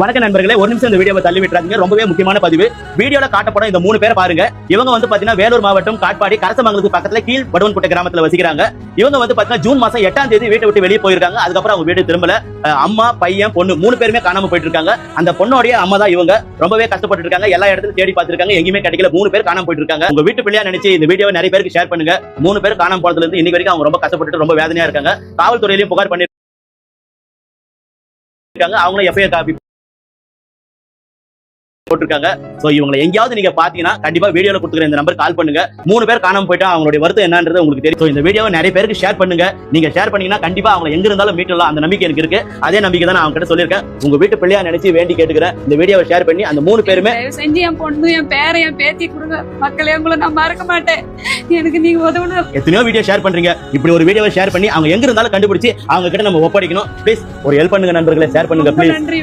வணக்க நண்பர்களே, ஒரு நிமிஷம் இந்த வீடியோவை தள்ளி விட்டுறாதீங்க. ரொம்பவே முக்கியமான பதிவு. வீடியோல காட்டப்படும் இந்த 3 பேரை பாருங்க. இவங்க வந்து பாத்தீங்கன்னா வேலூர் மாவட்டம் காட்பாடி கரசமங்கலத்துக்கு பக்கத்துல கீழ் வடுவன்குட்டை கிராமத்துல வசிக்கிறாங்க. இவங்க வந்து பாத்தீங்கன்னா ஜூன் மாசம் 8ஆம் தேதி வீட்டை விட்டு வெளியே போயிருக்காங்க. அதுக்கப்புறம் அவங்க வீடு திரும்பல. அம்மா, பையன், பொண்ணு 3 பேருமே காணாம போயிட்டு இருக்காங்க. அந்த பொண்ணோடைய அம்மா தான் இவங்க. ரொம்பவே கஷ்டப்பட்டு இருக்காங்க. எல்லா இடத்துலயும் தேடி பார்த்திருக்காங்க, எங்கேயுமே கிடைக்கல. 3 பேர் காணாம போயிட்டு இருக்காங்க. உங்க வீட்டு பிள்ளையா நினைச்சு இந்த வீடியோவை நிறைய பேருக்கு ஷேர் பண்ணுங்க. 3 பேர் காணாம போனதுல இருந்து இன்னைக்கு வரைக்கும் அவங்க ரொம்ப கஷ்டப்பட்டு ரொம்ப வேதனையா இருக்காங்க. காவல்துறையிலையும் புகார் பண்ணி அவங்களும் எஃப்ஐஆர் காப்பி போட்டிருக்காங்க. சோ இவங்களை எங்கயாவது நீங்க பாத்தீங்கன்னா கண்டிப்பா வீடியோல கொடுத்துக்கிற இந்த நம்பர் கால் பண்ணுங்க. 3 பேர் காணாம போயிட்டா அவங்களுடைய வருத்தம் என்னன்றது உங்களுக்கு தெரியும். இந்த வீடியோவை நிறைய பேருக்கு ஷேர் பண்ணுங்க. நீங்க ஷேர் பண்ணீங்கன்னா கண்டிப்பா அவங்க எங்க இருந்தாலும் மீட்டலாம். அந்த நம்பிக்கை எனக்கு இருக்கு. அதே நம்பிக்கை தான் நான் அவங்க கிட்ட சொல்லியிருக்கேன். உங்க வீட்டு பிள்ளையா நினைச்சு வேண்டி கேட்டுக்கிறேன். இந்த வீடியோவை ஷேர் பண்ணி அந்த 3 பேருமே செஞ்சு என் பொண்ணு, என் பேரை, என் பேத்தி கொடுங்க. மக்களே, உங்களை நான் மறக்க மாட்டேன். எனக்கு நீங்க உதவணும். எத்தனையோ வீடியோ ஷேர் பண்றீங்க. இப்படி ஒரு வீடியோவை ஷேர் பண்ணி அவங்க எங்க இருந்தாலும் கண்டுபிடிச்சு அவங்க கிட்ட நம்ம ஒப்படைக்கணும். ப்ளீஸ் ஒரு ஹெல்ப் பண்ணுங்க நண்பர்களே, ஷேர் பண்ணுங்க ப்ளீஸ். நன்றி.